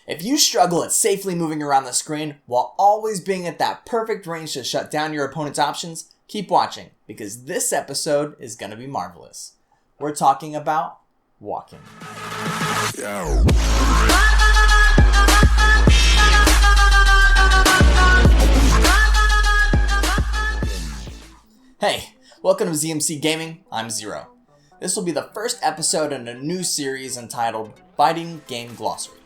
If you struggle at safely moving around the screen while always being at that perfect range to shut down your opponent's options, keep watching because this episode is going to be marvelous. We're talking about walking. Hey, welcome to ZMC Gaming, I'm Zero. This will be the first episode in a new series entitled Fighting Game Glossary.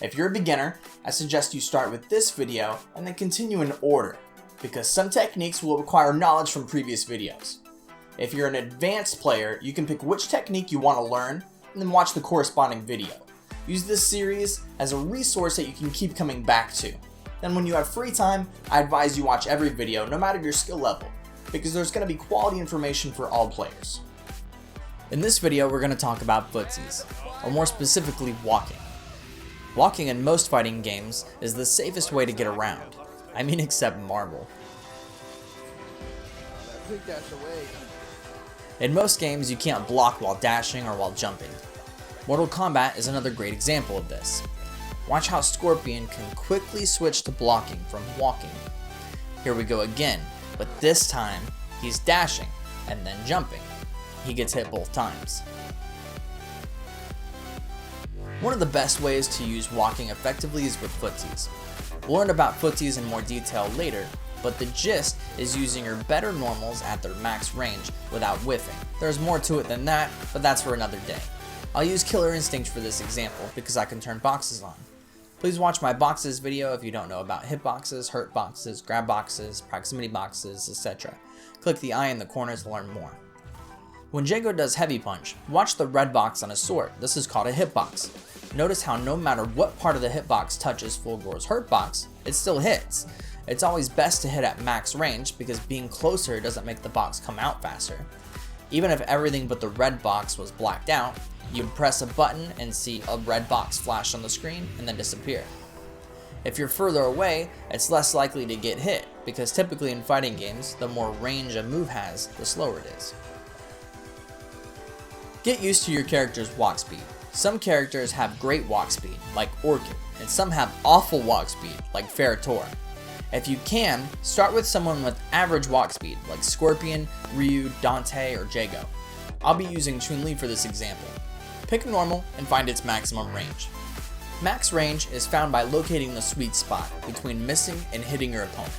If you're a beginner, I suggest you start with this video and then continue in order, because some techniques will require knowledge from previous videos. If you're an advanced player, you can pick which technique you want to learn and then watch the corresponding video. Use this series as a resource that you can keep coming back to. Then when you have free time, I advise you watch every video no matter your skill level, because there's going to be quality information for all players. In this video, we're going to talk about footsies, or more specifically, walking. Walking in most fighting games is the safest way to get around. I mean, except Marvel. In most games, you can't block while dashing or while jumping. Mortal Kombat is another great example of this. Watch how Scorpion can quickly switch to blocking from walking. Here we go again, but this time, he's dashing and then jumping. He gets hit both times. One of the best ways to use walking effectively is with footsies. We'll learn about footsies in more detail later, but the gist is using your better normals at their max range without whiffing. There's more to it than that, but that's for another day. I'll use Killer Instinct for this example because I can turn boxes on. Please watch my boxes video if you don't know about hitboxes, hurtboxes, grab boxes, proximity boxes, etc. Click the eye in the corner to learn more. When Jago does heavy punch, watch the red box on his sword. This is called a hitbox. Notice how no matter what part of the hitbox touches Fulgore's hurtbox, it still hits. It's always best to hit at max range because being closer doesn't make the box come out faster. Even if everything but the red box was blacked out, you'd press a button and see a red box flash on the screen and then disappear. If you're further away, it's less likely to get hit because typically in fighting games, the more range a move has, the slower it is. Get used to your character's walk speed. Some characters have great walk speed, like Orchid, and some have awful walk speed, like Tor. If you can, start with someone with average walk speed, like Scorpion, Ryu, Dante, or Jago. I'll be using Chun-Li for this example. Pick normal and find its maximum range. Max range is found by locating the sweet spot between missing and hitting your opponent.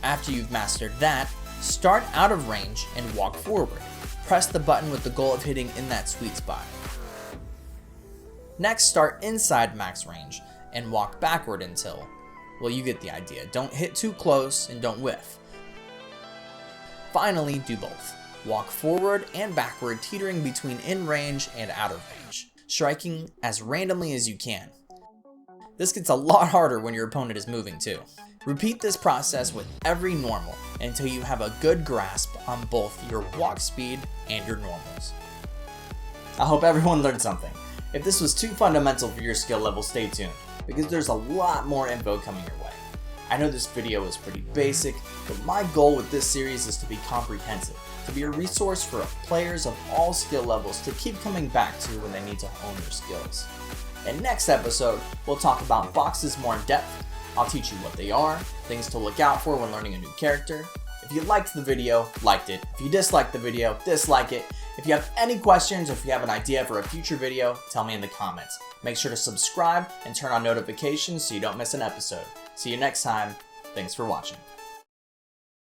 After you've mastered that, start out of range and walk forward. Press the button with the goal of hitting in that sweet spot. Next, start inside max range and walk backward until, well, you get the idea. Don't hit too close and don't whiff. Finally, do both. Walk forward and backward, teetering between in range and out of range, striking as randomly as you can. This gets a lot harder when your opponent is moving too. Repeat this process with every normal until you have a good grasp on both your walk speed and your normals. I hope everyone learned something. If this was too fundamental for your skill level, stay tuned, because there's a lot more info coming your way. I know this video is pretty basic, but my goal with this series is to be comprehensive, to be a resource for players of all skill levels to keep coming back to when they need to hone their skills. In next episode, we'll talk about boxes more in depth. I'll teach you what they are, things to look out for when learning a new character. If you liked the video, liked it. If you disliked the video, dislike it. If you have any questions or if you have an idea for a future video, tell me in the comments. Make sure to subscribe and turn on notifications so you don't miss an episode. See you next time. Thanks for watching.